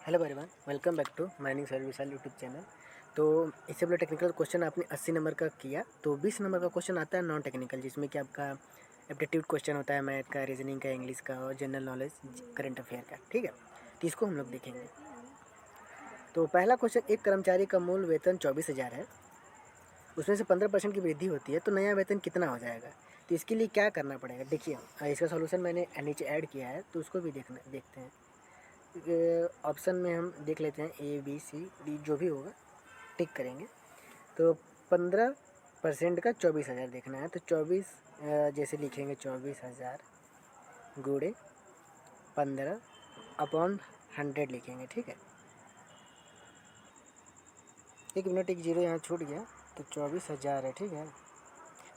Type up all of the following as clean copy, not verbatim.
Hello everyone, welcome back to mining service YouTube channel. तो इससे पहले टेक्निकल क्वेश्चन आपने 80 नंबर का किया, तो 20 नंबर का क्वेश्चन आता है नॉन टेक्निकल, जिसमें कि आपका एप्टीट्यूड क्वेश्चन होता है, मैथ का, रीजनिंग का, इंग्लिश का और जनरल नॉलेज, करंट अफेयर का। ठीक है, तो इसको हम लोग देखेंगे। तो पहला क्वेश्चन, एक कर्मचारी का मूल वेतन 24,000 है, उसमें से 15% की वृद्धि होती है, तो नया वेतन कितना हो जाएगा। तो इसके लिए क्या करना पड़ेगा, देखिए इसका सोल्यूशन मैंने नीचे ऐड किया है, तो उसको भी देखते हैं। ऑप्शन में हम देख लेते हैं ए बी सी डी, जो भी होगा टिक करेंगे। तो 15% का 24,000 देखना है, तो 24 जैसे लिखेंगे 24,000 गुणे 15 अपॉन 100 लिखेंगे। ठीक है, 1 मिनट, 1 जीरो यहाँ छूट गया, तो 24,000 है। ठीक है,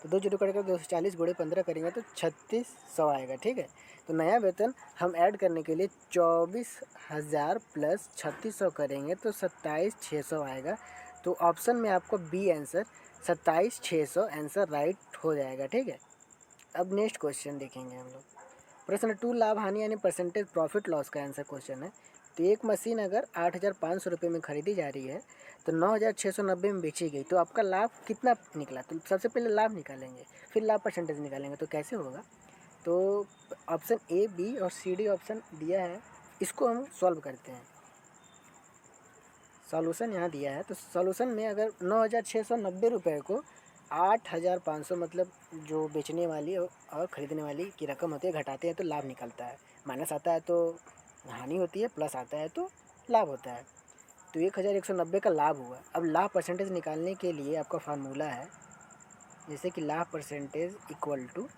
तो 2 जीरो कटेगा, 240 गुणे 15 करेंगे तो 3600 आएगा। ठीक है, तो नया वेतन हम ऐड करने के लिए 24,000 प्लस 3600 करेंगे तो 27,600 आएगा। तो ऑप्शन में आपको बी आंसर 27,600 आंसर राइट हो जाएगा। ठीक है, अब नेक्स्ट क्वेश्चन देखेंगे हम लोग। प्रश्न 2, लाभ हानि यानी परसेंटेज प्रॉफिट लॉस का आंसर क्वेश्चन है। तो एक मशीन अगर 8,500 रुपये में खरीदी जा रही है, तो 9,690 में बेची गई, तो आपका लाभ कितना निकला। तो सबसे पहले लाभ निकालेंगे, फिर लाभ परसेंटेज निकालेंगे, तो कैसे होगा। तो ऑप्शन ए, बी और सी, डी ऑप्शन दिया है, इसको हम सॉल्व करते हैं। सॉल्यूशन यहाँ दिया है, तो सॉल्यूशन में अगर 9,690 रुपये को 8,500 मतलब जो बेचने वाली और ख़रीदने वाली की रकम होती है, घटाते हैं तो लाभ निकलता है। माइनस आता है तो हानि होती है, प्लस आता है तो लाभ होता है। तो 1,190 का लाभ हुआ। अब लाभ परसेंटेज निकालने के लिए आपका फार्मूला है, जैसे कि लाभ परसेंटेज इक्वल टू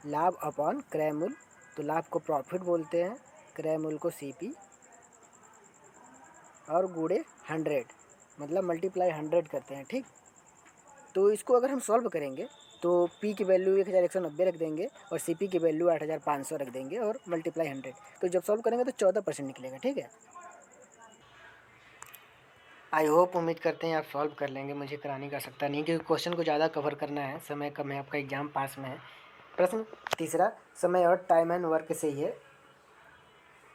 लाभ अपॉन क्रय मूल्य। तो लाभ को प्रॉफिट बोलते हैं, क्रय मूल्य को सीपी, और गुणे 100 मतलब मल्टीप्लाई 100 करते हैं। ठीक, तो इसको अगर हम सॉल्व करेंगे तो P की वैल्यू 1,190 रख देंगे और CP की वैल्यू 8,500 रख देंगे और मल्टीप्लाई 100। तो जब सॉल्व करेंगे तो 14% निकलेगा। ठीक है, आई होप, उम्मीद करते हैं आप सॉल्व कर लेंगे। मुझे कराने का सकता नहीं, क्योंकि क्वेश्चन को ज़्यादा कवर करना है, समय कम है, आपका एग्जाम पास में है। प्रश्न तीसरा, समय और टाइम एंड वर्क से ही है।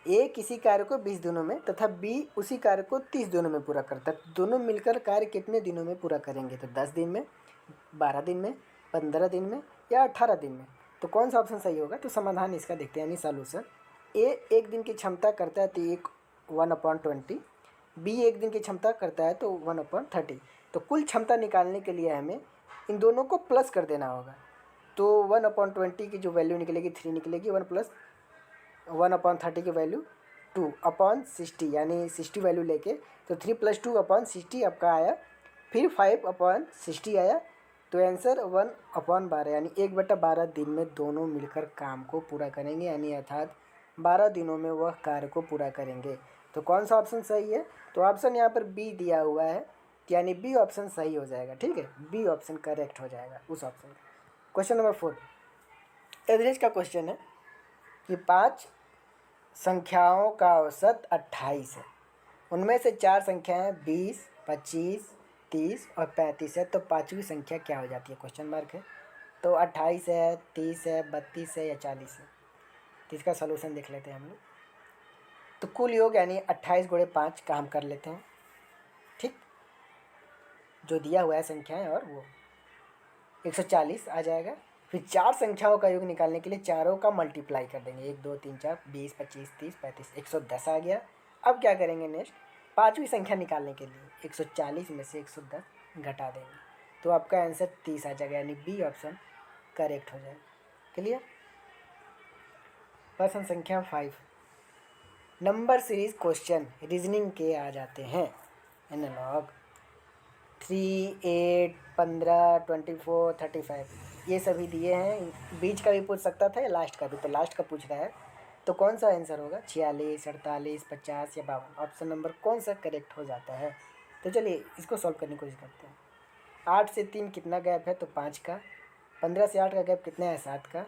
ए किसी कार्य को 20 दिनों में तथा बी उसी कार्य को 30 दिनों में पूरा करता है, दोनों मिलकर कार्य कितने दिनों में पूरा करेंगे। तो 10 दिन में, 12 दिन में, 15 दिन में या 18 दिन में। तो कौन सा ऑप्शन सही होगा। तो समाधान इसका देखते हैं, यानी सॉल्यूशन। ए 1 दिन की क्षमता करता है तो 1/20, बी 1 दिन की क्षमता करता है तो 1/30। तो कुल क्षमता निकालने के लिए हमें इन दोनों को प्लस कर देना होगा। तो 1/20 की जो वैल्यू निकलेगी 3 निकलेगी, 1+1/30 की वैल्यू 2/60, यानी 60 वैल्यू लेके, तो 3 + 2/60 आपका आया, फिर 5/60 आया। तो आंसर 1/12, यानी 1/12 दिन में दोनों मिलकर काम को पूरा करेंगे, यानी अर्थात 12 दिनों में वह कार्य को पूरा करेंगे। तो कौन सा ऑप्शन सही है। तो ऑप्शन यहाँ पर बी दिया हुआ है, यानी बी ऑप्शन सही हो जाएगा। ठीक है, बी ऑप्शन करेक्ट हो जाएगा उस ऑप्शन का। क्वेश्चन नंबर 4, एवरेज का क्वेश्चन है कि 5 संख्याओं का औसत 28 है, उनमें से 4 संख्याएं 20, 25, 30 और 35 है, तो पांचवी संख्या क्या हो जाती है, क्वेश्चन मार्क है। तो 28 है, 30 है, 32 है या 40 है। तो इसका सोल्यूशन देख लेते हैं हम लोग। तो कुल योग यानी 28 गुणे 5 का हम कर लेते हैं। ठीक, जो दिया हुआ है संख्याएं, और वो 140 आ जाएगा। फिर 4 संख्याओं का योग निकालने के लिए चारों का मल्टीप्लाई कर देंगे, 1 2 3 4, 20 25 30 35, 110 आ गया। अब क्या करेंगे नेक्स्ट, पाँचवीं संख्या निकालने के लिए 140 में से 110 घटा देंगे, तो आपका आंसर 30 आ जाएगा, यानी बी ऑप्शन करेक्ट हो जाएगा। क्लियर। प्रश्न संख्या 5, नंबर सीरीज क्वेश्चन रीजनिंग के आ जाते हैं। एनालॉग 3, 8, 15, 24, 35 ये सभी दिए हैं। बीच का भी पूछ सकता था या लास्ट का भी, तो लास्ट का पूछ रहा है। तो कौन सा आंसर होगा, 46, 48, 50 या 52। ऑप्शन नंबर कौन सा करेक्ट हो जाता है। तो चलिए इसको सॉल्व करने की कोशिश करते हैं। 8 से 3 कितना गैप है, तो 5 का। 15 से 8 का गैप कितना है, 7 का।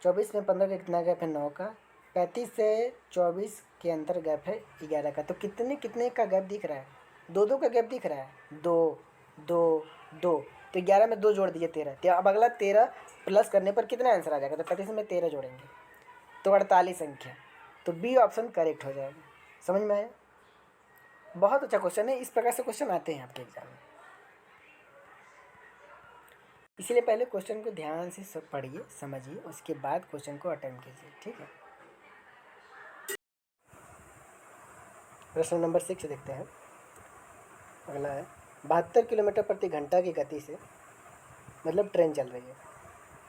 24 में 15 का कितना गैप है, 9 का। 35 से 24 के अंतर गैप है 11 का। तो कितने कितने का गैप दिख रहा है, 2 का गैप दिख रहा है, 2 2 2। तो 11 में 2 जोड़ दिए 13। तो अब अगला 13 प्लस करने पर कितना आंसर आ जाएगा, तो 35 में 13 जोड़ेंगे तो 48 संख्या। तो बी ऑप्शन करेक्ट हो जाएगा। समझ में आया? बहुत अच्छा क्वेश्चन है, इस प्रकार से क्वेश्चन आते हैं आपके एग्जाम में। इसीलिए पहले क्वेश्चन को ध्यान से सब पढ़िए, समझिए, उसके बाद क्वेश्चन को अटेम्प्ट कीजिए, ठीक है। प्रश्न नंबर 6 देखते हैं। अगला है 72 किलोमीटर प्रति घंटा की गति से, मतलब ट्रेन चल रही है,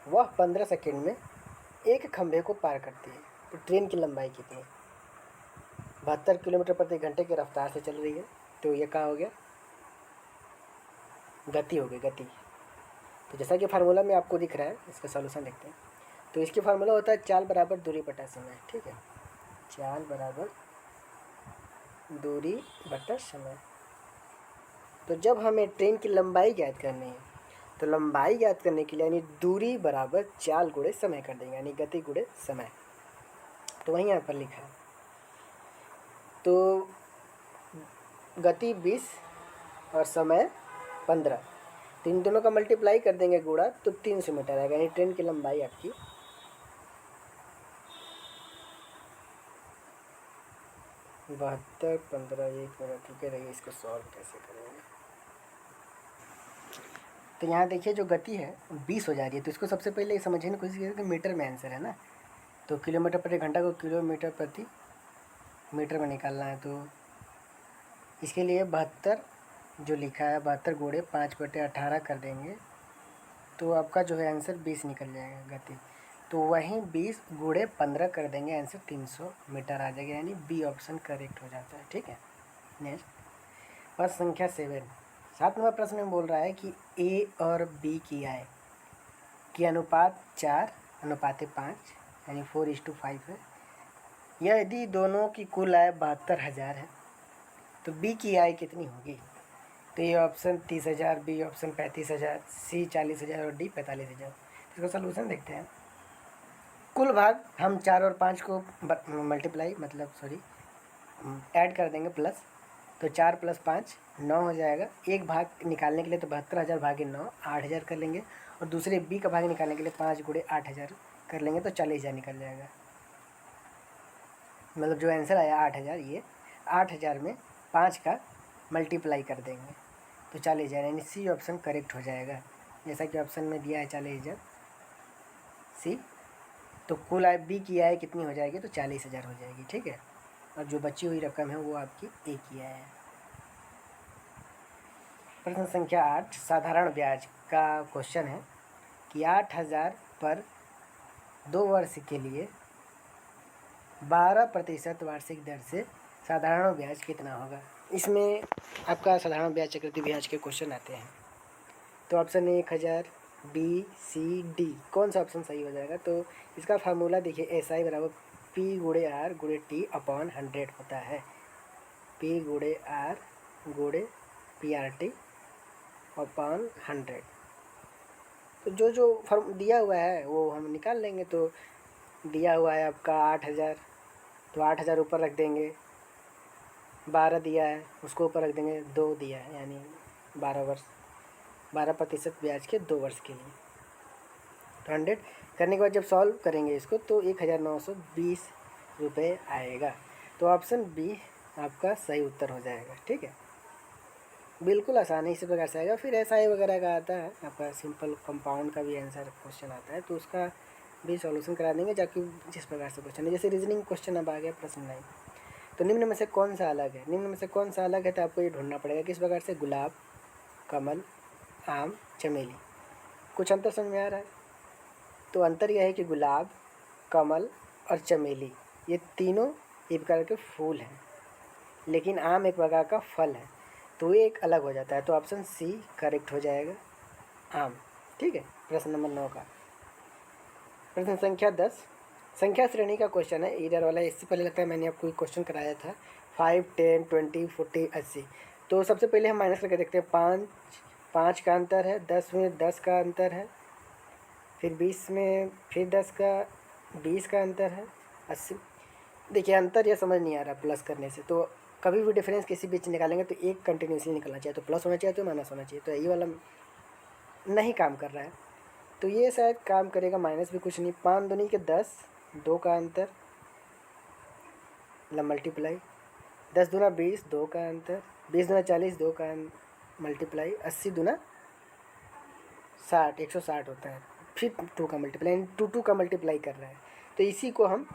वह 15 सेकेंड में एक खंभे को पार करती है, तो ट्रेन की लंबाई कितनी है? 72 किलोमीटर प्रति घंटे की रफ्तार से चल रही है, तो ये क्या हो गया? गति हो गई, गति। तो जैसा कि फार्मूला में आपको दिख रहा है, इसका सॉल्यूशन देखते हैं। तो इसकी फार्मूला होता है चाल बराबर दूरी बटा समय, ठीक है। चाल बराबर दूरी बटा समय। तो जब हमें ट्रेन की लंबाई ज्ञात करनी है, तो लंबाई ज्ञात करने के लिए यानी दूरी बराबर चाल गुणे समय कर देंगे, यानी गति गुणे समय। तो वहीं यहाँ पर लिखा है। तो गति 20 और समय 15, तो इन दोनों का मल्टीप्लाई कर देंगे गुणा, तो 300 मीटर आएगा, यानी ट्रेन की लंबाई आपकी 72, 15, 1 मिनट रुके रहिए, इसको सॉल्व कैसे करेंगे। तो यहाँ देखिए जो गति है 20 हो जा रही है, तो इसको सबसे पहले समझने की कोशिश कीजिए कि मीटर में आंसर है ना, तो किलोमीटर प्रति घंटा को किलोमीटर प्रति मीटर में निकालना है। तो इसके लिए 72 जो लिखा है, 72 गुणे 5/18 कर देंगे, तो आपका जो है आंसर 20 निकल जाएगा गति। तो वहीं 20 गुणे 15 कर देंगे, आंसर 300 मीटर आ जाएगा, यानी बी ऑप्शन करेक्ट हो जाता है, ठीक है। नेक्स्ट प्रश्न संख्या 7 नंबर प्रश्न में बोल रहा है कि ए और बी की आय की अनुपात 4:5 यानी 4:5 है। यदि दोनों की कुल आय 72,000 है, तो बी की आय कितनी होगी? तो ये ऑप्शन 30,000, बी ऑप्शन 35,000, सी 40,000 और डी 45,000। इसका सलूशन देखते हैं। कुल भाग हम 4 और 5 को मल्टीप्लाई ऐड कर देंगे प्लस, तो 4 + 5 9 हो जाएगा। एक भाग निकालने के लिए तो 72,000 भागे 9 8,000 कर लेंगे, और दूसरे बी का भाग निकालने के लिए 5 गुणे 8,000 कर लेंगे, तो 40,000 निकल जाएगा। मतलब जो आंसर आया 8,000, ये 8,000 में 5 का मल्टीप्लाई कर देंगे तो 40,000, यानी सी ऑप्शन करेक्ट हो जाएगा, जैसा कि ऑप्शन में दिया है 40,000 सी। तो कुल आय बी की आय कितनी हो जाएगी? तो 40,000 हो जाएगी, ठीक है। और जो बची हुई रकम है वो आपकी ए की आय है। प्रश्न संख्या 8 साधारण ब्याज का क्वेश्चन है कि 8,000 पर 2 वर्ष के लिए 12% वार्षिक दर से साधारण ब्याज कितना होगा? इसमें आपका साधारण ब्याज चक्रवृद्धि ब्याज के क्वेश्चन आते हैं। तो option A 1,000, B C D, कौन सा ऑप्शन सही हो जाएगा? तो इसका फार्मूला देखिए, एस आई बराबर पी गुणे आर गुणे टी अपॉन 100 होता है। पी गुणे आर गुणे पी आर टी अपॉन 100। तो जो जो फॉर्म दिया हुआ है वो हम निकाल लेंगे। तो दिया हुआ है आपका 8,000, तो 8,000 ऊपर रख देंगे, 12 दिया है उसको ऊपर रख देंगे, 2 दिया है, यानी 12 वर्ष, 12% ब्याज के 2 वर्ष के लिए। तो 100 करने के बाद जब सॉल्व करेंगे इसको, तो 1,920 रुपये आएगा। तो ऑप्शन बी आपका सही उत्तर हो जाएगा, ठीक है। बिल्कुल आसानी इसी प्रकार से आएगा। फिर एस आई वगैरह का आता है आपका, सिंपल कंपाउंड का भी आंसर क्वेश्चन आता है, तो उसका भी सॉल्यूशन करा देंगे, जाकि जिस प्रकार से क्वेश्चन है। जैसे रीजनिंग क्वेश्चन अब आ गया प्रश्न 9, तो निम्न में से कौन सा अलग है? निम्न में से कौन सा अलग है, तो आपको ये ढूंढना पड़ेगा किस प्रकार से। गुलाब, कमल, आम, चमेली, कुछ अंतर समझ में आ रहा है? तो अंतर यह है कि गुलाब, कमल और चमेली ये तीनों एक प्रकार के फूल हैं, लेकिन आम एक प्रकार का फल है, तो ये एक अलग हो जाता है। तो ऑप्शन सी करेक्ट हो जाएगा, आम, ठीक है। प्रश्न नंबर 9 का प्रश्न संख्या 10 संख्या श्रेणी का क्वेश्चन है, इधर वाला। इससे पहले लगता है मैंने आपको एक क्वेश्चन कराया था 5, 10, 20, 40, 80। तो सबसे पहले हम माइनस करके देखते हैं। 5 का अंतर है, 10 में 10 का अंतर है, फिर 20 में फिर 10 का 20 का अंतर है, 80। देखिए अंतर यह समझ नहीं आ रहा प्लस करने से, तो कभी भी डिफरेंस किसी बीच निकालेंगे तो एक कंटिन्यूसली निकलना चाहिए, तो प्लस होना चाहिए तो माइनस होना चाहिए। तो ये वाला नहीं काम कर रहा है, तो ये शायद काम करेगा। माइनस भी कुछ नहीं, 5 दूनी के 10, 2 का अंतर, मतलब मल्टीप्लाई, 10 दूना 20, 2 का अंतर, 20 दूना 40, 2 का मल्टीप्लाई, 80 दूना 60, 160 होता है, फिर 2 का मल्टीप्लाई, 2 का मल्टीप्लाई कर रहा है, तो इसी को हम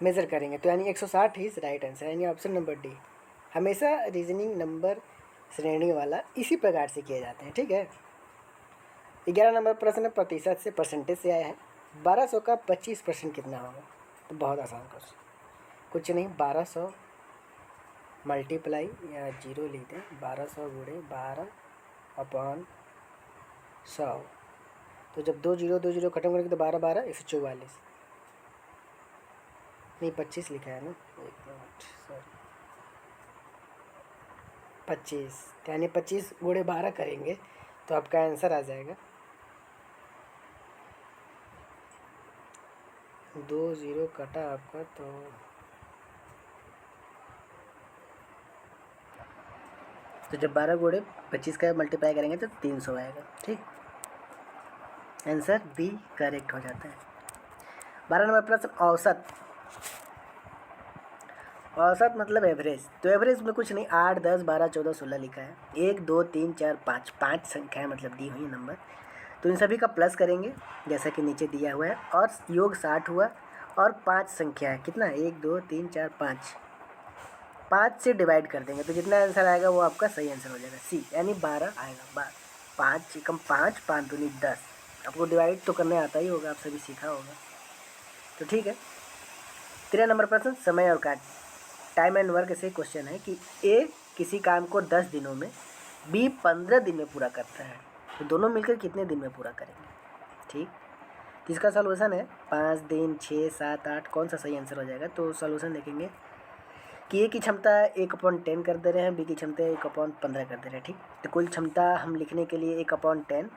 मेज़र करेंगे। तो यानी 160 इज राइट आंसर, यानी ऑप्शन नंबर डी। हमेशा रीजनिंग नंबर श्रेणी वाला इसी प्रकार से किए जाते हैं, ठीक है। 11 नंबर प्रश्न प्रतिशत से परसेंटेज से आया है। 1200 का 25% कितना होगा? तो बहुत आसान क्वेश्चन, कुछ नहीं, 1200 मल्टीप्लाई या जीरो लिख दें, 1200 गुणे 12/100। तो जब 2 जीरो खत्म करेंगे तो 12 12 144, नहीं 25 लिखा है ना, एक मिनट सॉरी, 25, यानी 25 गुणे 12 करेंगे तो आपका आंसर आ जाएगा 2 जीरो कटा आपका, तो जब 12 गुणे 25 का मल्टीप्लाई करेंगे तो 300 आएगा, ठीक। आंसर बी करेक्ट हो जाता है। 12 नंबर प्रश्न औसत। औसत मतलब एवरेज, तो एवरेज में कुछ नहीं, 8 10 12 14 16 लिखा है, 1 2 3 4 5, 5 संख्याएँ मतलब दी हुई नंबर, तो इन सभी का प्लस करेंगे जैसा कि नीचे दिया हुआ है, और योग 60 हुआ, और 5 संख्या है, कितना, 1 2 3 4 5, 5 से डिवाइड कर देंगे तो जितना आंसर आएगा वो आपका सही आंसर हो जाएगा, सी, यानी 12 आएगा। 5 एकम 5, 5 दूनी 10, आपको डिवाइड तो करने आता ही होगा, आप सभी सीखा होगा, तो ठीक है। 13 नंबर प्रश्न समय और कार्य, टाइम एंड वर्क से क्वेश्चन है कि ए किसी काम को 10 दिनों में, बी 15 दिन में पूरा करता है, तो दोनों मिलकर कितने दिन में पूरा करेंगे, ठीक। तो इसका सॉल्यूशन है 5 दिन, 6 7 8, कौन सा सही आंसर हो जाएगा। तो सॉल्यूशन देखेंगे कि ए की क्षमता 1/10 कर दे रहे हैं, बी की क्षमता 1/15 कर दे रहे हैं, ठीक। तो कुल क्षमता हम लिखने के लिए 1/10,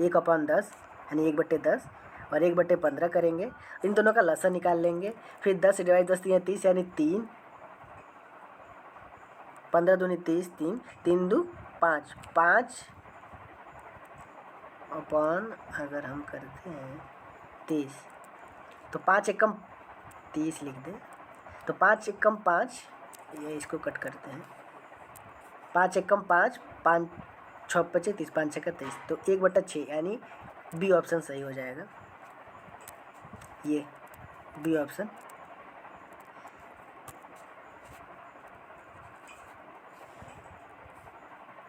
1/10 यानी 1/10 और 1/15 करेंगे, इन दोनों का लसन निकाल लेंगे, फिर 10 डिवाइड 10 3 30 यानी 3, 15 दूनी 30, 3 3 2 5, 5 अपॉन अगर हम करते हैं 30, तो 5 एकम 30 लिख दें, तो 5 एकम 5, ये इसको कट करते हैं, 5 एकम 5, 5 6 25 30, 5 6 23, तो 1/6 यानी बी ऑप्शन सही हो जाएगा, ये बी ऑप्शन।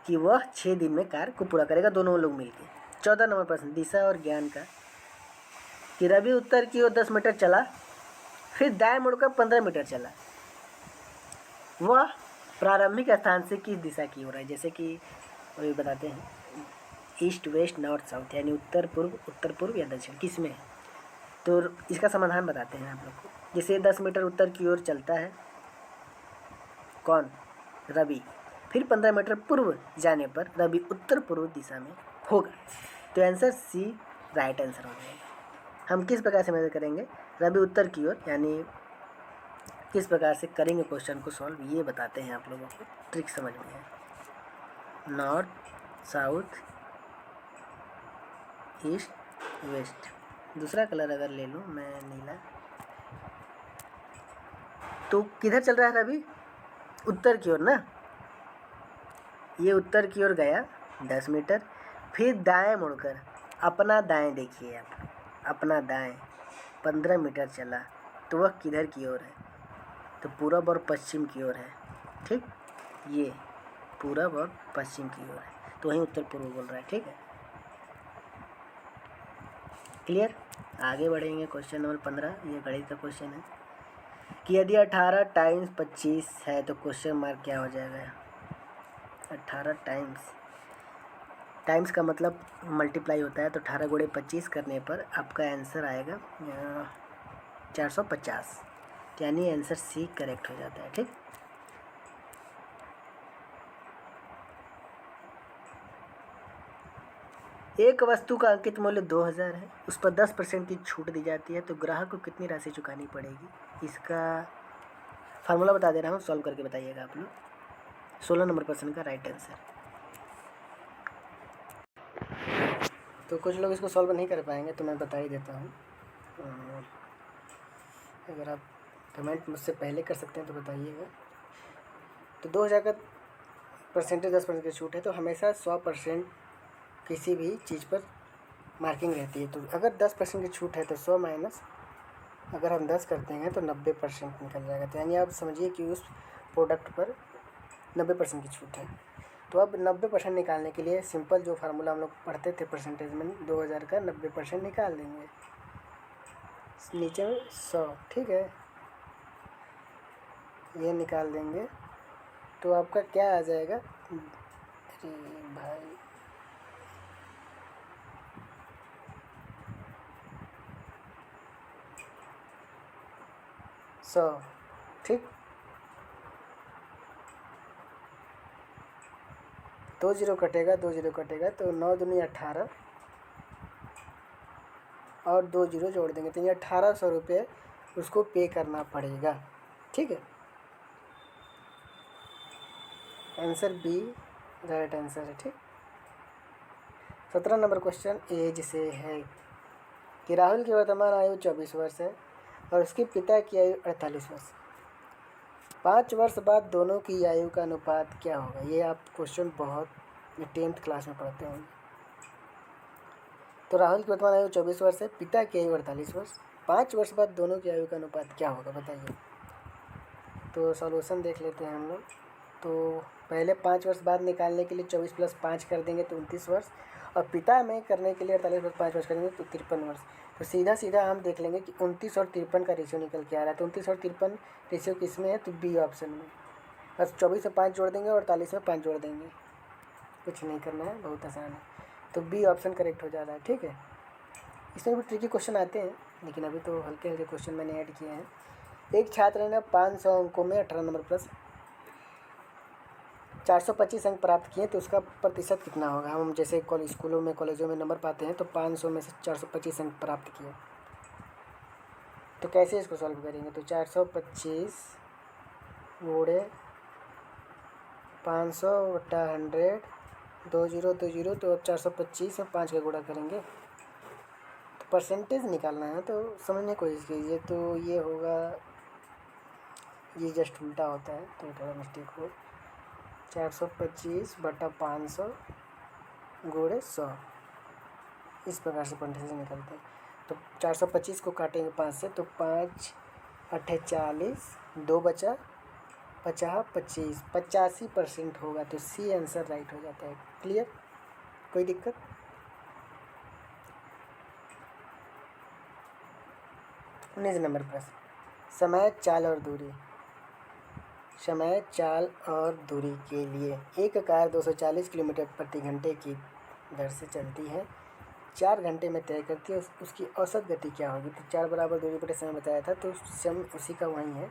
कि वह 6 दिन में कार्य को पूरा करेगा, दोनों लोग मिलकर। 14 नंबर प्रश्न दिशा और ज्ञान का, कि रवि उत्तर की ओर 10 मीटर चला, फिर दाएं मुड़कर 15 मीटर चला, वह प्रारंभिक स्थान से किस दिशा की ओर है, जैसे कि वही बताते हैं, ईस्ट वेस्ट नॉर्थ साउथ, यानी उत्तर पूर्व या दक्षिण, किस में है। तो इसका समाधान बताते हैं आप लोग को। जैसे 10 मीटर उत्तर की ओर चलता है कौन, रवि, फिर 15 मीटर पूर्व जाने पर रवि उत्तर पूर्व दिशा में होगा, तो आंसर सी राइट आंसर हो जाएगा। हम किस प्रकार से मेजर करेंगे, रवि उत्तर की ओर, यानी किस प्रकार से करेंगे क्वेश्चन को सॉल्व, ये बताते हैं आप लोगों को, ट्रिक समझ में है। नॉर्थ साउथ ईस्ट वेस्ट, दूसरा कलर अगर ले लूँ मैं नीला, तो किधर चल रहा है रवि, उत्तर की ओर ना, ये उत्तर की ओर गया 10 मीटर, फिर दाएं मुड़कर अपना दाएं देखिए आप, अपना दाएं 15 मीटर चला, तो वह किधर की ओर है, तो पूरब और पश्चिम की ओर है, ठीक, ये पूरब और पश्चिम की ओर है, तो वहीं उत्तर पूर्व बोल रहा है, ठीक है, क्लियर। आगे बढ़ेंगे, क्वेश्चन नंबर 15, ये गणित का क्वेश्चन है कि यदि 18 टाइम्स 25 है तो क्वेश्चन मार्क क्या हो जाएगा। 18 टाइम्स का मतलब मल्टीप्लाई होता है, तो 18 गुणे 25 करने पर आपका आंसर आएगा 450, यानी आंसर सी करेक्ट हो जाता है, ठीक। एक वस्तु का अंकित मूल्य 2000 है, उस पर 10% की छूट दी जाती है, तो ग्राहक को कितनी राशि चुकानी पड़ेगी, इसका फार्मूला बता दे रहा हूँ, सॉल्व करके बताइएगा आप लोग। 16 नंबर प्रश्न का राइट आंसर। तो कुछ लोग इसको सॉल्व नहीं कर पाएंगे, तो मैं बता ही देता हूँ। अगर आप कमेंट मुझसे पहले कर सकते हैं तो बताइएगा। तो 2000 का परसेंटेज 10% की छूट है, तो हमेशा 100% किसी भी चीज़ पर मार्किंग रहती है। तो अगर 10% की छूट है तो 100 माइनस अगर हम 10 करते हैं तो 90% निकल जाएगा। तो यानी आप समझिए कि उस प्रोडक्ट पर 90% की छूट है। तो अब 90% निकालने के लिए सिंपल जो फार्मूला हम लोग पढ़ते थे परसेंटेज में, 2000 का 90% निकाल देंगे, नीचे में 100, ठीक है, ये निकाल देंगे तो आपका क्या आ जाएगा। अरे भाई, सौ, ठीक, 2 जीरो कटेगा, 2 जीरो कटेगा तो 9 दूनी 18 और 2 जीरो जोड़ देंगे तो ये 1800 रुपये उसको पे करना पड़ेगा, ठीक है। आंसर बी राइट आंसर है, ठीक। 17 नंबर क्वेश्चन एज से है कि राहुल की वर्तमान आयु 24 वर्ष है और उसके पिता की आयु 48 वर्ष। 5 वर्ष बाद दोनों की आयु का अनुपात क्या होगा। ये आप क्वेश्चन बहुत 10th क्लास में पढ़ते होंगे। तो राहुल की वर्तमान आयु 24 वर्ष है, पिता की आयु 48 वर्ष। 5 वर्ष बाद दोनों की आयु का अनुपात क्या होगा बताइए। तो सॉल्यूशन देख लेते हैं हम लोग। तो पहले 5 वर्ष बाद निकालने के लिए 24 प्लस 5 कर देंगे तो 29 वर्ष, और पिता में करने के लिए 48 प्लस 5 वर्ष करेंगे तो 53 वर्ष। तो सीधा सीधा हम देख लेंगे कि 29 और 53 का रेशियो निकल के आ रहा है। तो 29 और 53 रेशियो किस में है, तो बी ऑप्शन में। बस 24 में 5 जोड़ देंगे और 48 में 5 जोड़ देंगे, कुछ नहीं करना है, बहुत आसान है। तो बी ऑप्शन करेक्ट हो जा रहा है, ठीक है। इसमें भी ट्रिकी क्वेश्चन आते हैं, लेकिन अभी तो हल्के हल्के क्वेश्चन मैंने ऐड किए हैं। एक छात्र ने 500 अंकों में 18 नंबर प्लस 425 अंक प्राप्त किए तो उसका प्रतिशत कितना होगा। हम जैसे स्कूलों में कॉलेजों में नंबर पाते हैं तो 500 में से 425 अंक प्राप्त किए, तो कैसे इसको सॉल्व करेंगे। तो 425 गुणे 500 बटा 100, 2 जीरो 2 जीरो, तो अब 425 में 5 का गुणा करेंगे तो परसेंटेज निकालना है। तो समझने की कोशिश कीजिए। तो ये होगा, ये जस्ट उल्टा होता है तो थोड़ा मिस्टेक हो। 425 बटा 500 गुणे 100, इस प्रकार से परसेंटेज निकलते हैं। तो 425 को काटेंगे 5 से तो 5 अट्ठे 40, 2 बचा 50, 25, 85% होगा। तो सी आंसर राइट हो जाता है। क्लियर, कोई दिक्कत। उन्नीस नंबर प्रश्न, समय चाल और दूरी। समय चाल और दूरी के लिए एक कार 240 किलोमीटर प्रति घंटे की दर से चलती है, 4 घंटे में तय करती है, उसकी औसत गति क्या होगी। तो 4 बराबर दूरी बटे समय बताया था, तो समय उसी का वही है,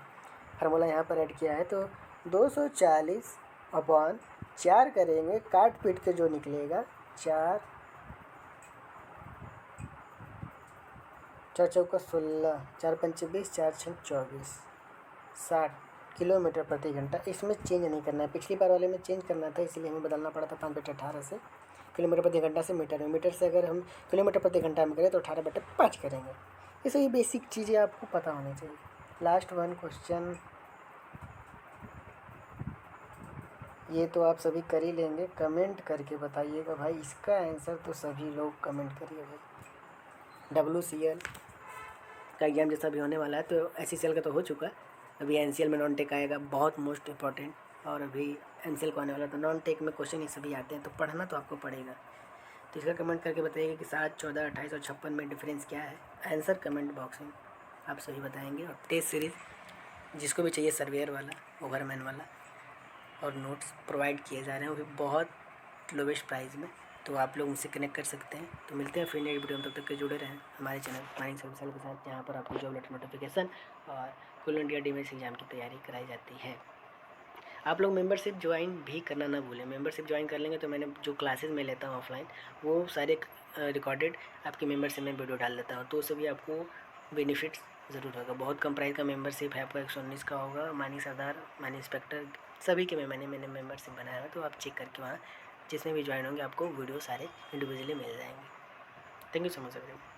फार्मूला यहाँ पर ऐड किया है। तो 240 अपॉन 4 करेंगे, काट पीट के जो निकलेगा 4 चौका 16, 4 पंचे 20, 4 छः 24, 60 किलोमीटर प्रति घंटा। इसमें चेंज नहीं करना है, पिछली बार वाले में चेंज करना था, इसलिए हमें बदलना पड़ा था 5 बटे 18 से किलोमीटर प्रति घंटा से मीटर में। मीटर से अगर हम किलोमीटर प्रति घंटा में करें तो 18 बटे 5 करेंगे। ये सही बेसिक चीज़ें आपको पता होनी चाहिए। लास्ट वन क्वेश्चन, ये तो आप सभी कर ही लेंगे, कमेंट करके बताइएगा भाई। इसका आंसर तो सभी लोग कमेंट करिए भाई। WCL का एग्जाम जैसा भी होने वाला है, तो SCCL का तो हो चुका है, अभी NCL में नॉन टेक आएगा, बहुत मोस्ट इंपॉर्टेंट, और अभी NCL को आने वाला। तो नॉन टेक में क्वेश्चन ये सभी आते हैं, तो पढ़ना तो आपको पड़ेगा। तो इसका कमेंट करके बताइएगा कि 7, 14, 28 और 56 में डिफरेंस क्या है। आंसर कमेंट बॉक्स में आप सभी बताएंगे। और टेस्ट सीरीज़ जिसको भी चाहिए, सर्वेयर वाला, ओवरमैन वाला, और नोट्स प्रोवाइड किए जा रहे हैं, वो भी बहुत लोवेस्ट प्राइस में, तो आप लोग उनसे कनेक्ट कर सकते हैं। तो मिलते हैं फिर नई वीडियो में, तब तक के जुड़े रहें हमारे चैनल माइंड सर्विसल के साथ, जहाँ पर आपको जॉब लेटर नोटिफिकेशन और कुल इंडिया डीमेंस एग्जाम की तैयारी कराई जाती है। आप लोग मेंबरशिप ज्वाइन भी करना ना भूलें। मेंबरशिप ज्वाइन कर लेंगे तो मैंने जो क्लासेस में लेता हूँ ऑफलाइन, वो सारे रिकॉर्डेड आपकी मेंबरशिप में वीडियो डाल देता हूँ, तो उससे भी आपको बेनिफिट्स ज़रूर होगा। बहुत कम प्राइस का मेंबरशिप है आपका, 119 का होगा। मानी सरदार, मानी इंस्पेक्टर, सभी के मैंने मेंबरशिप बनाया है, तो आप चेक करके वहाँ जिसमें भी ज्वाइन होंगे आपको वीडियो सारे इंडिविजुअली मिल जाएंगे। Thank you so much everyone.